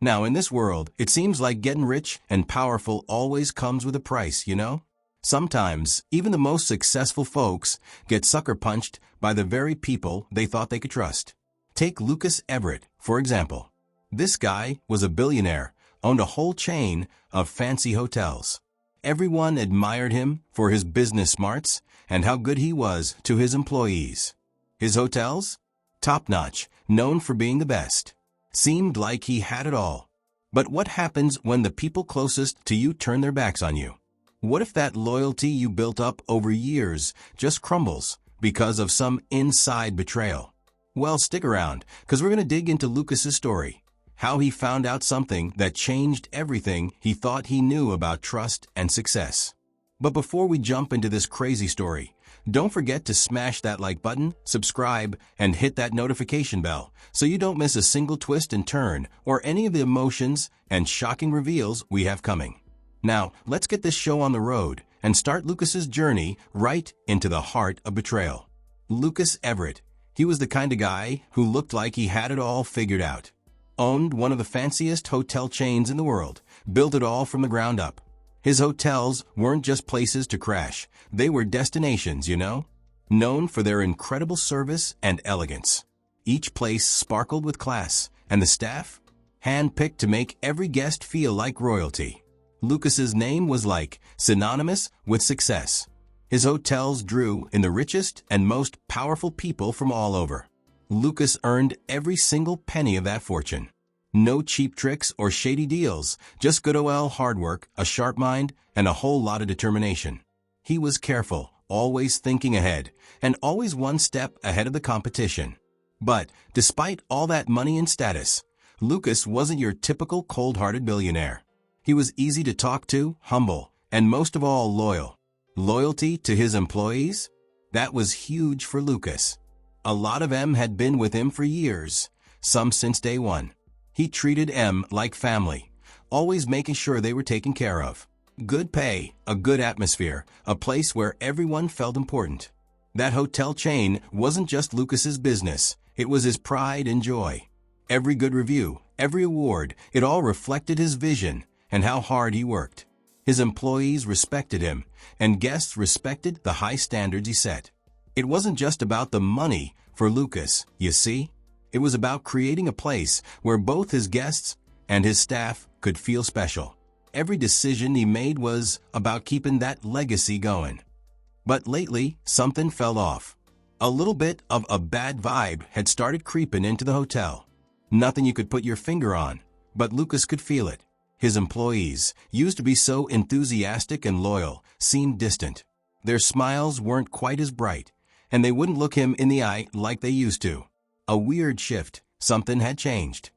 Now, in this world, it seems like getting rich and powerful always comes with a price, you know? Sometimes, even the most successful folks get sucker punched by the very people they thought they could trust. Take Lucas Everett, for example. This guy was a billionaire, owned a whole chain of fancy hotels. Everyone admired him for his business smarts and how good he was to his employees. His hotels? Top-notch, known for being the best. Seemed like he had it all. But what happens when the people closest to you turn their backs on you? What if that loyalty you built up over years just crumbles because of some inside betrayal? Well, stick around, because we're going to dig into Lucas's story. How he found out something that changed everything he thought he knew about trust and success. But before we jump into this crazy story, don't forget to smash that like button, subscribe, and hit that notification bell so you don't miss a single twist and turn or any of the emotions and shocking reveals we have coming. Now, let's get this show on the road and start Lucas's journey right into the heart of betrayal. Lucas Everett. He was the kind of guy who looked like he had it all figured out. Owned one of the fanciest hotel chains in the world, built it all from the ground up. His hotels weren't just places to crash, they were destinations, you know? Known for their incredible service and elegance. Each place sparkled with class, and the staff? Hand-picked to make every guest feel like royalty. Lucas's name was like synonymous with success. His hotels drew in the richest and most powerful people from all over. Lucas earned every single penny of that fortune. No cheap tricks or shady deals, just good old hard work, a sharp mind, and a whole lot of determination. He was careful, always thinking ahead, and always one step ahead of the competition. But despite all that money and status, Lucas wasn't your typical cold-hearted billionaire. He was easy to talk to, humble, and most of all loyal. Loyalty to his employees? That was huge for Lucas. A lot of them had been with him for years, some since day one. He treated them like family, always making sure they were taken care of. Good pay, a good atmosphere, a place where everyone felt important. That hotel chain wasn't just Lucas's business, it was his pride and joy. Every good review, every award, it all reflected his vision and how hard he worked. His employees respected him, and guests respected the high standards he set. It wasn't just about the money for Lucas, you see? It was about creating a place where both his guests and his staff could feel special. Every decision he made was about keeping that legacy going. But lately, something fell off. A little bit of a bad vibe had started creeping into the hotel. Nothing you could put your finger on, but Lucas could feel it. His employees, used to be so enthusiastic and loyal, seemed distant. Their smiles weren't quite as bright, and they wouldn't look him in the eye like they used to. A weird shift. Something had changed.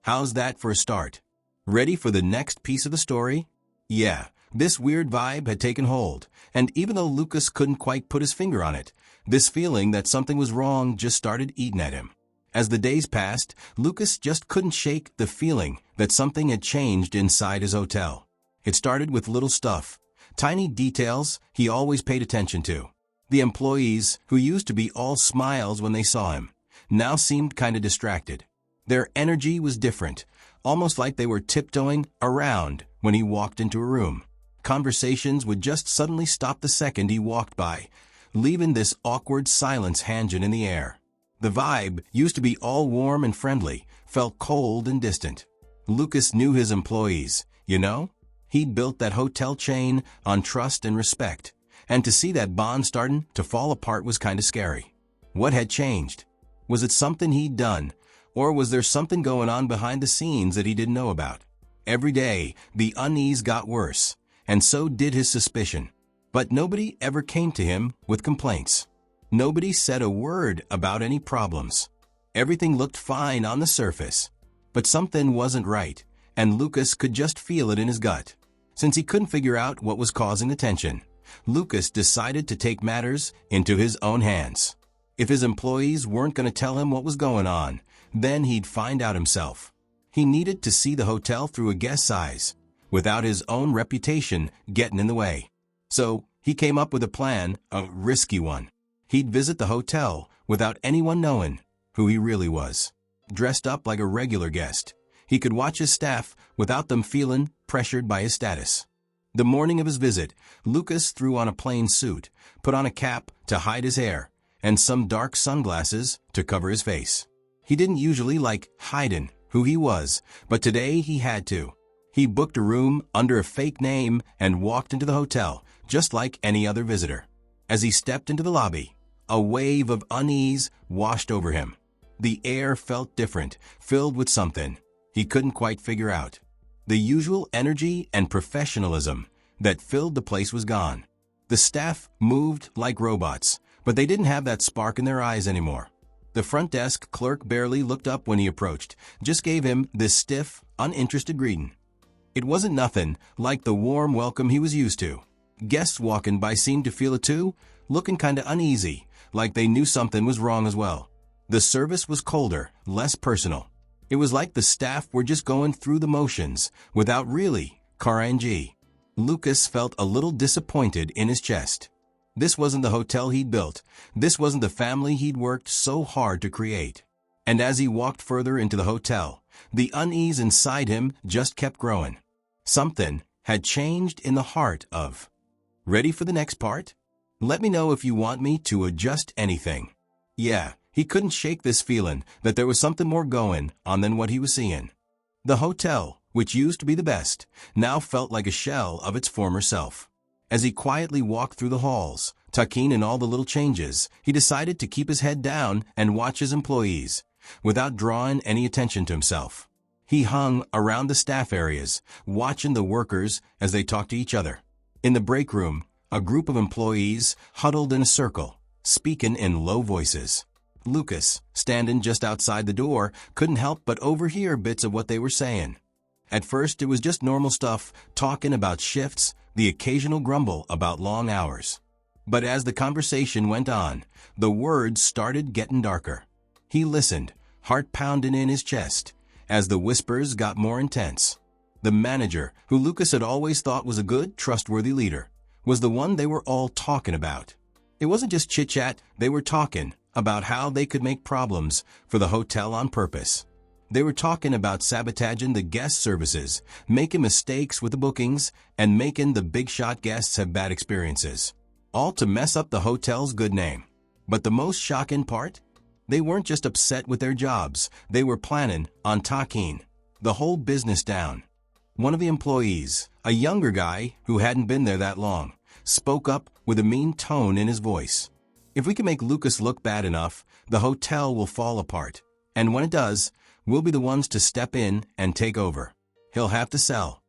How's that for a start? Ready for the next piece of the story? Yeah, this weird vibe had taken hold, and even though Lucas couldn't quite put his finger on it, this feeling that something was wrong just started eating at him. As the days passed, Lucas just couldn't shake the feeling that something had changed inside his hotel. It started with little stuff, tiny details he always paid attention to. The employees, who used to be all smiles when they saw him, now seemed kind of distracted. Their energy was different, almost like they were tiptoeing around when he walked into a room. Conversations would just suddenly stop the second he walked by, leaving this awkward silence hanging in the air. The vibe used to be all warm and friendly, felt cold and distant. Lucas knew his employees, you know? He'd built that hotel chain on trust and respect, and to see that bond starting to fall apart was kind of scary. What had changed? Was it something he'd done, or was there something going on behind the scenes that he didn't know about? Every day, the unease got worse, and so did his suspicion. But nobody ever came to him with complaints. Nobody said a word about any problems. Everything looked fine on the surface. But something wasn't right, and Lucas could just feel it in his gut. Since he couldn't figure out what was causing the tension, Lucas decided to take matters into his own hands. If his employees weren't going to tell him what was going on, then he'd find out himself. He needed to see the hotel through a guest's eyes, without his own reputation getting in the way. So he came up with a plan, a risky one. He'd visit the hotel without anyone knowing who he really was. Dressed up like a regular guest, He could watch his staff without them feeling pressured by his status. The morning of his visit, Lucas threw on a plain suit, put on a cap to hide his hair, and some dark sunglasses to cover his face. He didn't usually like hiding who he was, but today he had to. He booked a room under a fake name and walked into the hotel, just like any other visitor. As he stepped into the lobby, a wave of unease washed over him. The air felt different, filled with something he couldn't quite figure out. The usual energy and professionalism that filled the place was gone. The staff moved like robots, but they didn't have that spark in their eyes anymore. The front desk clerk barely looked up when he approached, just gave him this stiff, uninterested greeting. It wasn't nothing like the warm welcome he was used to. Guests walking by seemed to feel it too, looking kinda uneasy, like they knew something was wrong as well. The service was colder, less personal. It was like the staff were just going through the motions, without really RNG. Lucas felt a little disappointed in his chest. This wasn't the hotel he'd built. This wasn't the family he'd worked so hard to create. And as he walked further into the hotel, the unease inside him just kept growing. Something had changed in the heart of. Ready for the next part? Let me know if you want me to adjust anything. Yeah, he couldn't shake this feeling that there was something more going on than what he was seeing. The hotel, which used to be the best, now felt like a shell of its former self. As he quietly walked through the halls, tucking in all the little changes, he decided to keep his head down and watch his employees, without drawing any attention to himself. He hung around the staff areas, watching the workers as they talked to each other. In the break room, a group of employees huddled in a circle, speaking in low voices. Lucas, standing just outside the door, couldn't help but overhear bits of what they were saying. At first, it was just normal stuff, talking about shifts, the occasional grumble about long hours. But as the conversation went on, the words started getting darker. He listened, heart pounding in his chest, as the whispers got more intense. The manager, who Lucas had always thought was a good, trustworthy leader, was the one they were all talking about. It wasn't just chit-chat, they were talking about how they could make problems for the hotel on purpose. They were talking about sabotaging the guest services, making mistakes with the bookings, and making the big-shot guests have bad experiences. All to mess up the hotel's good name. But the most shocking part? They weren't just upset with their jobs, they were planning on taking the whole business down. One of the employees, a younger guy who hadn't been there that long, spoke up with a mean tone in his voice. If we can make Lucas look bad enough, the hotel will fall apart. And when it does, we'll be the ones to step in and take over. He'll have to sell.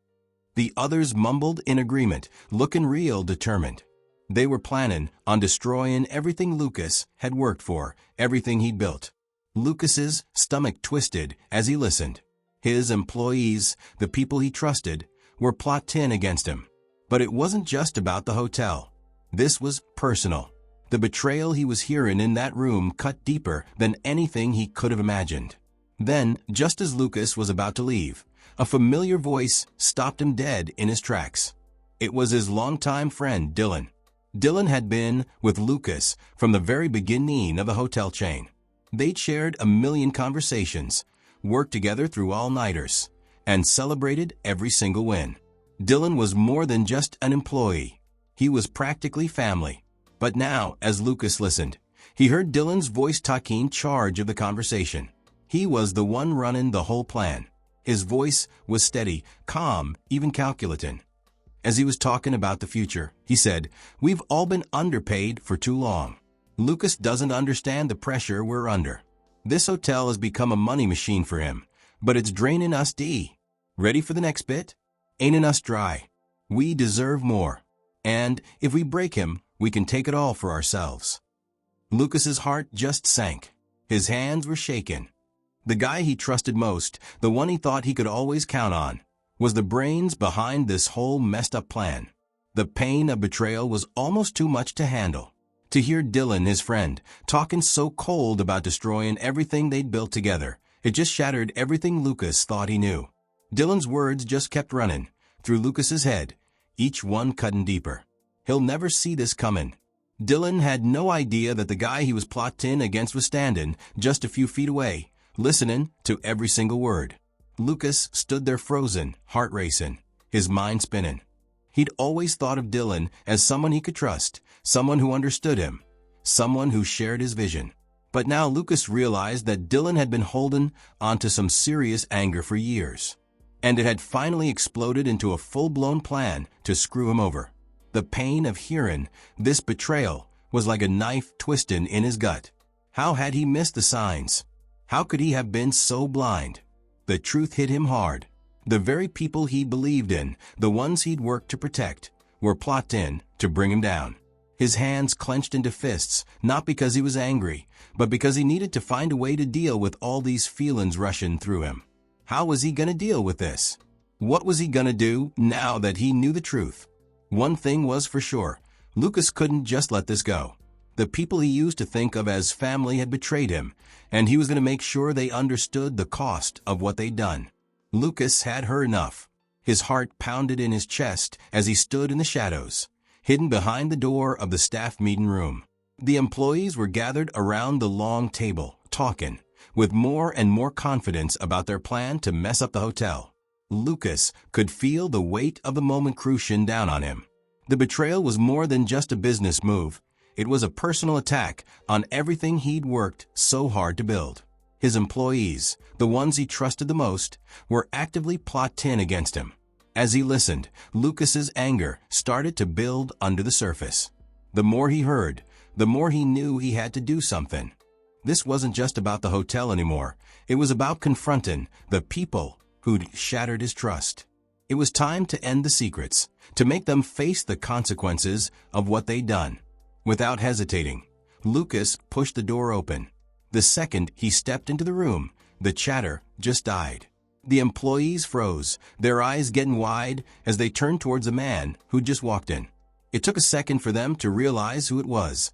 The others mumbled in agreement, looking real determined. They were planning on destroying everything Lucas had worked for, everything he'd built. Lucas's stomach twisted as he listened. His employees, the people he trusted, were plotting against him. But it wasn't just about the hotel. This was personal. The betrayal he was hearing in that room cut deeper than anything he could have imagined. Then, just as Lucas was about to leave, a familiar voice stopped him dead in his tracks. It was his longtime friend, Dylan. Dylan had been with Lucas from the very beginning of the hotel chain. They'd shared a million conversations, worked together through all-nighters, and celebrated every single win. Dylan was more than just an employee. He was practically family. But now, as Lucas listened, he heard Dylan's voice taking charge of the conversation. He was the one running the whole plan. His voice was steady, calm, even calculating. As he was talking about the future, he said, "We've all been underpaid for too long. Lucas doesn't understand the pressure we're under. This hotel has become a money machine for him, but it's draining us D. Ready for the next bit? Ain't us dry. We deserve more. And if we break him, we can take it all for ourselves." Lucas's heart just sank. His hands were shaking. The guy he trusted most, the one he thought he could always count on, was the brains behind this whole messed-up plan. The pain of betrayal was almost too much to handle. To hear Dylan, his friend, talking so cold about destroying everything they'd built together, it just shattered everything Lucas thought he knew. Dylan's words just kept running through Lucas's head, each one cutting deeper. He'll never see this coming. Dylan had no idea that the guy he was plotting against was standing just a few feet away, listening to every single word. Lucas stood there frozen, heart racing, his mind spinning. He'd always thought of Dylan as someone he could trust, someone who understood him, someone who shared his vision. But now Lucas realized that Dylan had been holding onto some serious anger for years, and it had finally exploded into a full-blown plan to screw him over. The pain of hearing this betrayal was like a knife twisting in his gut. How had he missed the signs? How could he have been so blind? The truth hit him hard. The very people he believed in, the ones he'd worked to protect, were plotting to bring him down. His hands clenched into fists, not because he was angry, but because he needed to find a way to deal with all these feelings rushing through him. How was he going to deal with this? What was he going to do now that he knew the truth? One thing was for sure, Lucas couldn't just let this go. The people he used to think of as family had betrayed him, and he was going to make sure they understood the cost of what they'd done. Lucas had heard enough. His heart pounded in his chest as he stood in the shadows, hidden behind the door of the staff meeting room. The employees were gathered around the long table, talking, with more and more confidence about their plan to mess up the hotel. Lucas could feel the weight of the moment crushing down on him. The betrayal was more than just a business move. It was a personal attack on everything he'd worked so hard to build. His employees, the ones he trusted the most, were actively plotting against him. As he listened, Lucas's anger started to build under the surface. The more he heard, the more he knew he had to do something. This wasn't just about the hotel anymore. It was about confronting the people who'd shattered his trust. It was time to end the secrets, to make them face the consequences of what they'd done. Without hesitating, Lucas pushed the door open. The second he stepped into the room, the chatter just died. The employees froze, their eyes getting wide as they turned towards a man who'd just walked in. It took a second for them to realize who it was.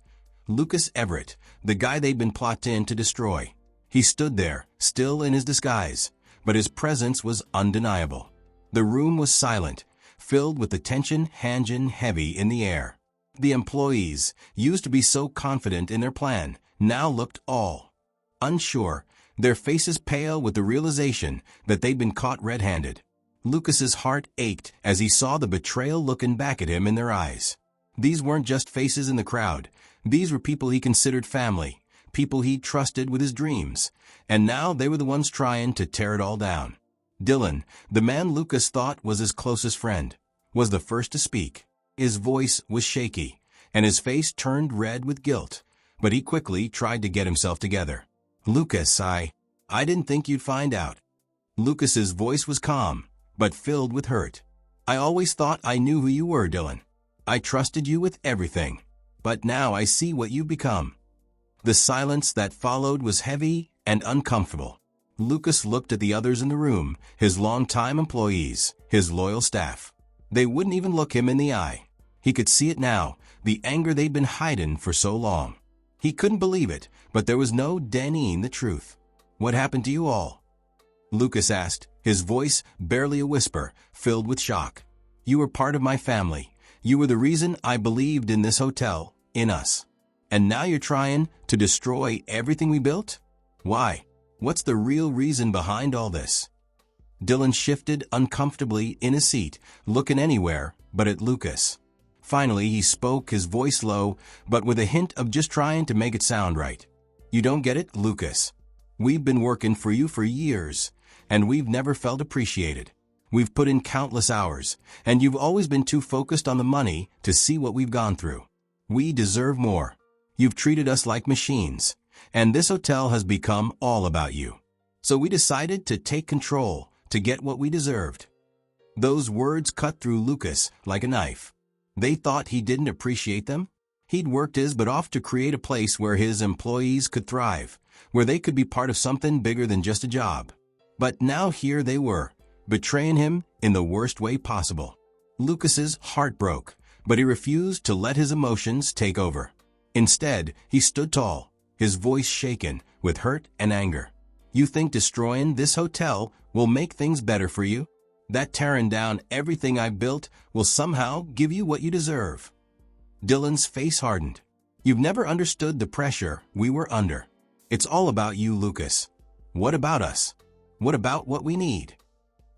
Lucas Everett, the guy they'd been plotting to destroy. He stood there, still in his disguise, but his presence was undeniable. The room was silent, filled with the tension hanging heavy in the air. The employees, used to be so confident in their plan, now looked all unsure, their faces pale with the realization that they'd been caught red-handed. Lucas's heart ached as he saw the betrayal looking back at him in their eyes. These weren't just faces in the crowd. These were people he considered family, people he trusted with his dreams, and now they were the ones trying to tear it all down. Dylan, the man Lucas thought was his closest friend, was the first to speak. His voice was shaky, and his face turned red with guilt, but he quickly tried to get himself together. Lucas, I didn't think you'd find out. Lucas's voice was calm, but filled with hurt. I always thought I knew who you were, Dylan. I trusted you with everything, but now I see what you've become. The silence that followed was heavy and uncomfortable. Lucas looked at the others in the room, his longtime employees, his loyal staff. They wouldn't even look him in the eye. He could see it now, the anger they'd been hiding for so long. He couldn't believe it, but there was no denying the truth. What happened to you all? Lucas asked, his voice barely a whisper, filled with shock. You were part of my family. You were the reason I believed in this hotel, in us. And now you're trying to destroy everything we built? Why? What's the real reason behind all this? Dylan shifted uncomfortably in his seat, looking anywhere but at Lucas. Finally, he spoke, his voice low, but with a hint of just trying to make it sound right. You don't get it, Lucas. We've been working for you for years, and we've never felt appreciated. We've put in countless hours, and you've always been too focused on the money to see what we've gone through. We deserve more. You've treated us like machines, and this hotel has become all about you. So we decided to take control, to get what we deserved. Those words cut through Lucas like a knife. They thought he didn't appreciate them. He'd worked his butt off to create a place where his employees could thrive, where they could be part of something bigger than just a job. But now here they were, betraying him in the worst way possible. Lucas's heart broke, but he refused to let his emotions take over. Instead, he stood tall, his voice shaken with hurt and anger. You think destroying this hotel will make things better for you? That tearing down everything I built will somehow give you what you deserve? Dylan's face hardened. You've never understood the pressure we were under. It's all about you, Lucas. What about us? What about what we need?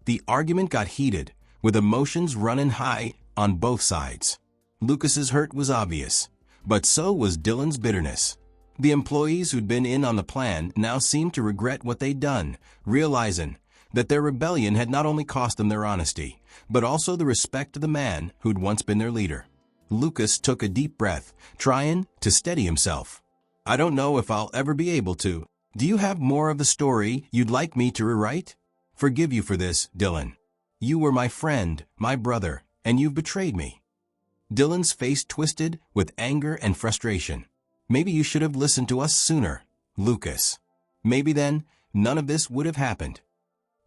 The argument got heated, with emotions running high on both sides. Lucas's hurt was obvious, but so was Dylan's bitterness. The employees who'd been in on the plan now seemed to regret what they'd done, realizing that their rebellion had not only cost them their honesty, but also the respect of the man who'd once been their leader. Lucas took a deep breath, trying to steady himself. I don't know if I'll ever be able to. Do you have more of the story you'd like me to rewrite? Forgive you for this, Dylan. You were my friend, my brother, and you've betrayed me. Dylan's face twisted with anger and frustration. Maybe you should have listened to us sooner, Lucas. Maybe then none of this would have happened.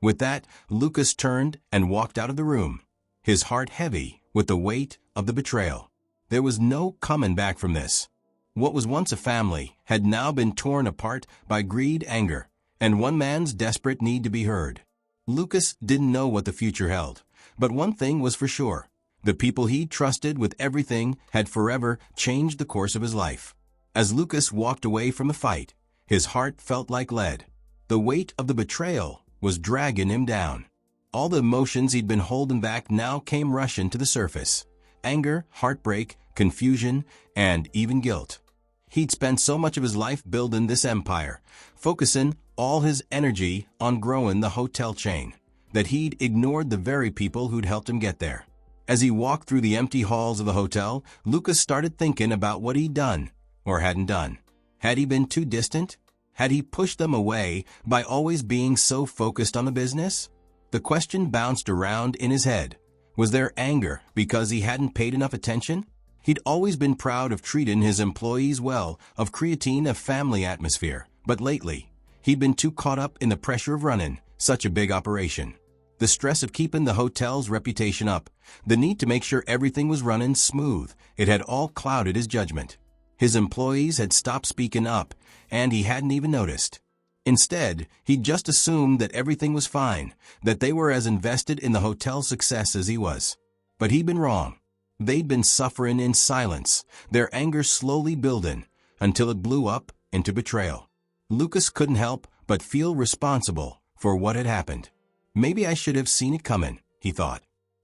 With that, Lucas turned and walked out of the room, his heart heavy with the weight of the betrayal. There was no coming back from this. What was once a family had now been torn apart by greed, anger, and one man's desperate need to be heard. Lucas didn't know what the future held, but one thing was for sure. The people he trusted with everything had forever changed the course of his life. As Lucas walked away from the fight, his heart felt like lead. The weight of the betrayal was dragging him down. All the emotions he'd been holding back now came rushing to the surface. Anger, heartbreak, confusion, and even guilt. He'd spent so much of his life building this empire, focusing all his energy on growing the hotel chain, that he'd ignored the very people who'd helped him get there. As he walked through the empty halls of the hotel, Lucas started thinking about what he'd done, or hadn't done. Had he been too distant? Had he pushed them away by always being so focused on the business? The question bounced around in his head. Was there anger because he hadn't paid enough attention? He'd always been proud of treating his employees well, of creating a family atmosphere. But lately, he'd been too caught up in the pressure of running such a big operation. The stress of keeping the hotel's reputation up, the need to make sure everything was running smooth, it had all clouded his judgment. His employees had stopped speaking up, and he hadn't even noticed. Instead, he'd just assumed that everything was fine, that they were as invested in the hotel's success as he was. But he'd been wrong. They'd been suffering in silence, their anger slowly building, until it blew up into betrayal. Lucas couldn't help but feel responsible for what had happened. Maybe I should have seen it coming, he thought.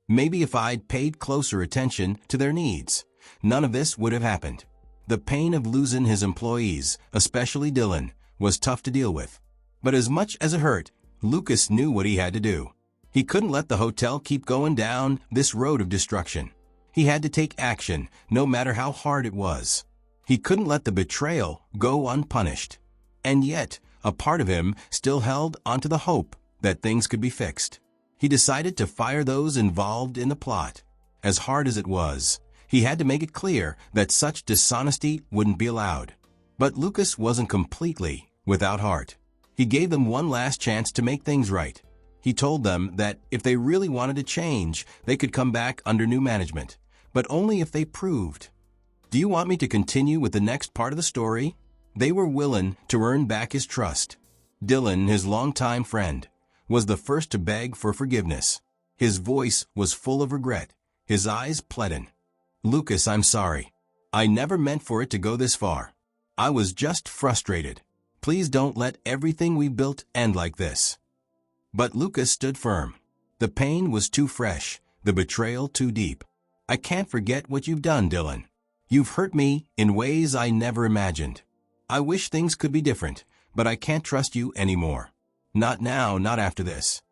Maybe if I'd paid closer attention to their needs, none of this would have happened. The pain of losing his employees, especially Dylan, was tough to deal with. But as much as it hurt, Lucas knew what he had to do. He couldn't let the hotel keep going down this road of destruction. He had to take action, no matter how hard it was. He couldn't let the betrayal go unpunished. And yet, a part of him still held onto the hope that things could be fixed. He decided to fire those involved in the plot. As hard as it was, he had to make it clear that such dishonesty wouldn't be allowed. But Lucas wasn't completely without heart. He gave them one last chance to make things right. He told them that if they really wanted to change, they could come back under new management, but only if they proved. Do you want me to continue with the next part of the story? They were willing to earn back his trust. Dylan, his longtime friend, was the first to beg for forgiveness. His voice was full of regret, his eyes pleading. Lucas, I'm sorry. I never meant for it to go this far. I was just frustrated. Please don't let everything we built end like this. But Lucas stood firm. The pain was too fresh, the betrayal too deep. I can't forget what you've done, Dylan. You've hurt me in ways I never imagined. I wish things could be different, but I can't trust you anymore. Not now, not after this.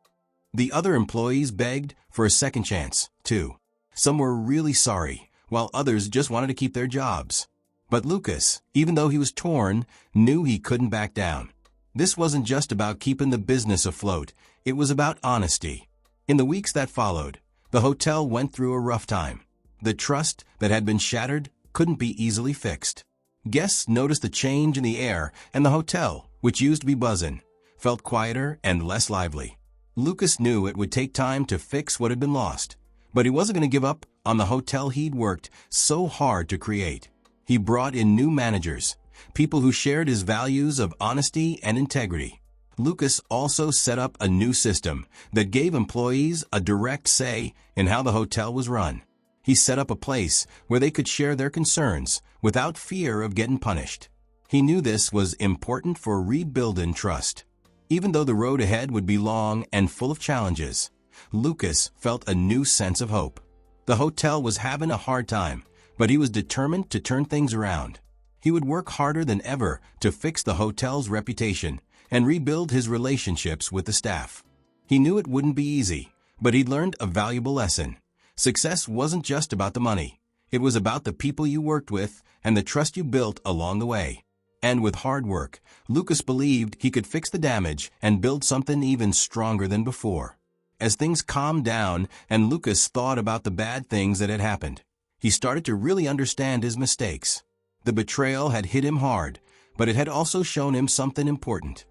The other employees begged for a second chance, too. Some were really sorry, while others just wanted to keep their jobs. But Lucas, even though he was torn, knew he couldn't back down. This wasn't just about keeping the business afloat, it was about honesty. In the weeks that followed, the hotel went through a rough time. The trust that had been shattered couldn't be easily fixed. Guests noticed the change in the air, and the hotel, which used to be buzzing, felt quieter and less lively. Lucas knew it would take time to fix what had been lost, but he wasn't going to give up on the hotel he'd worked so hard to create. He brought in new managers, people who shared his values of honesty and integrity. Lucas also set up a new system that gave employees a direct say in how the hotel was run. He set up a place where they could share their concerns without fear of getting punished. He knew this was important for rebuilding trust. Even though the road ahead would be long and full of challenges, Lucas felt a new sense of hope. The hotel was having a hard time, but he was determined to turn things around. He would work harder than ever to fix the hotel's reputation and rebuild his relationships with the staff. He knew it wouldn't be easy, but he'd learned a valuable lesson. Success wasn't just about the money. It was about the people you worked with and the trust you built along the way. And with hard work, Lucas believed he could fix the damage and build something even stronger than before. As things calmed down and Lucas thought about the bad things that had happened, he started to really understand his mistakes. The betrayal had hit him hard, but it had also shown him something important.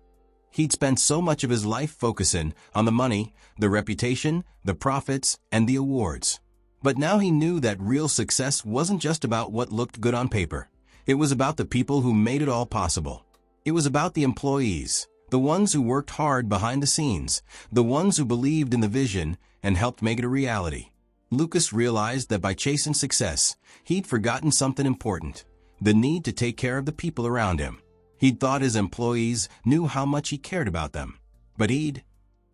He'd spent so much of his life focusing on the money, the reputation, the profits, and the awards. But now he knew that real success wasn't just about what looked good on paper. It was about the people who made it all possible. It was about the employees, the ones who worked hard behind the scenes, the ones who believed in the vision and helped make it a reality. Lucas realized that by chasing success, he'd forgotten something important: the need to take care of the people around him. He'd thought his employees knew how much he cared about them. But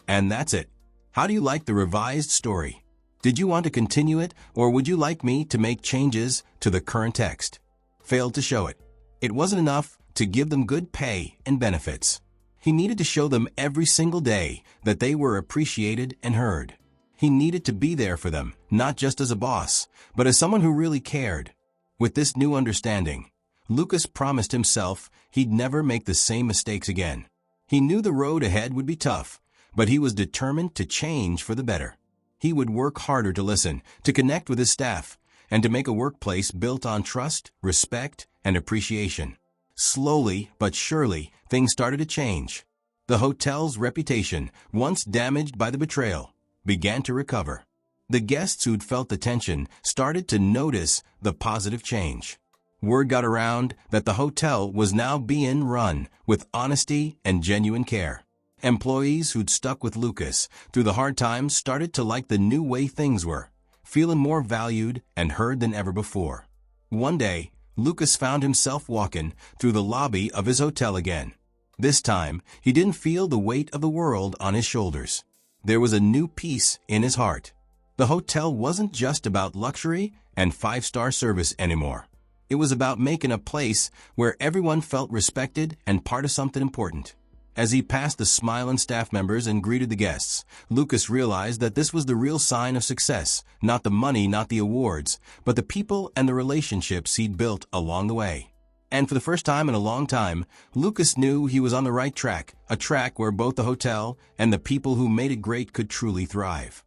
And that's it. How do you like the revised story? Did you want to continue it, or would you like me to make changes to the current text? Failed to show it. It wasn't enough to give them good pay and benefits. He needed to show them every single day that they were appreciated and heard. He needed to be there for them, not just as a boss, but as someone who really cared. With this new understanding, Lucas promised himself he'd never make the same mistakes again. He knew the road ahead would be tough, but he was determined to change for the better. He would work harder to listen, to connect with his staff, and to make a workplace built on trust, respect, and appreciation. Slowly but surely, things started to change. The hotel's reputation, once damaged by the betrayal, began to recover. The guests who'd felt the tension started to notice the positive change. Word got around that the hotel was now being run with honesty and genuine care. Employees who'd stuck with Lucas through the hard times started to like the new way things were, feeling more valued and heard than ever before. One day, Lucas found himself walking through the lobby of his hotel again. This time, he didn't feel the weight of the world on his shoulders. There was a new peace in his heart. The hotel wasn't just about luxury and five-star service anymore. It was about making a place where everyone felt respected and part of something important. As he passed the smiling staff members and greeted the guests, Lucas realized that this was the real sign of success, not the money, not the awards, but the people and the relationships he'd built along the way. And for the first time in a long time, Lucas knew he was on the right track, a track where both the hotel and the people who made it great could truly thrive.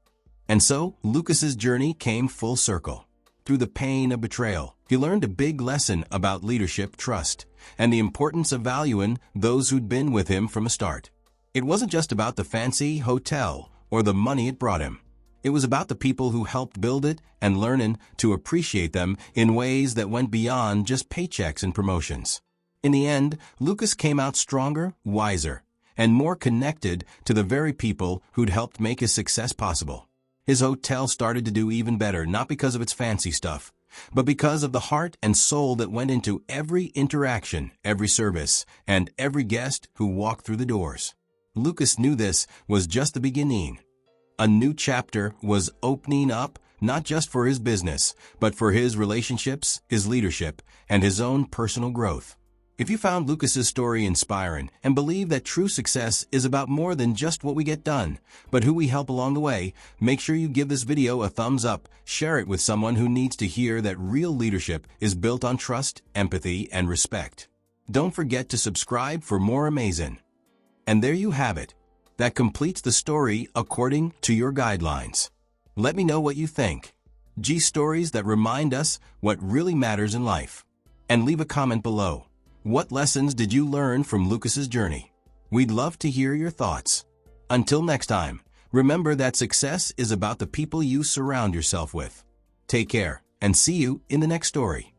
And so, Lucas's journey came full circle. Through the pain of betrayal, he learned a big lesson about leadership, trust, and the importance of valuing those who'd been with him from the start. It wasn't just about the fancy hotel or the money it brought him. It was about the people who helped build it and learning to appreciate them in ways that went beyond just paychecks and promotions. In the end, Lucas came out stronger, wiser, and more connected to the very people who'd helped make his success possible. His hotel started to do even better, not because of its fancy stuff, but because of the heart and soul that went into every interaction, every service, and every guest who walked through the doors. Lucas knew this was just the beginning. A new chapter was opening up, not just for his business, but for his relationships, his leadership, and his own personal growth. If you found Lucas's story inspiring and believe that true success is about more than just what we get done, but who we help along the way, make sure you give this video a thumbs up, share it with someone who needs to hear that real leadership is built on trust, empathy, and respect. Don't forget to subscribe for more amazing. And there you have it. That completes the story according to your guidelines. Let me know what you think. Stories that remind us what really matters in life. And leave a comment below. What lessons did you learn from Lucas's journey? We'd love to hear your thoughts. Until next time, remember that success is about the people you surround yourself with. Take care, and see you in the next story.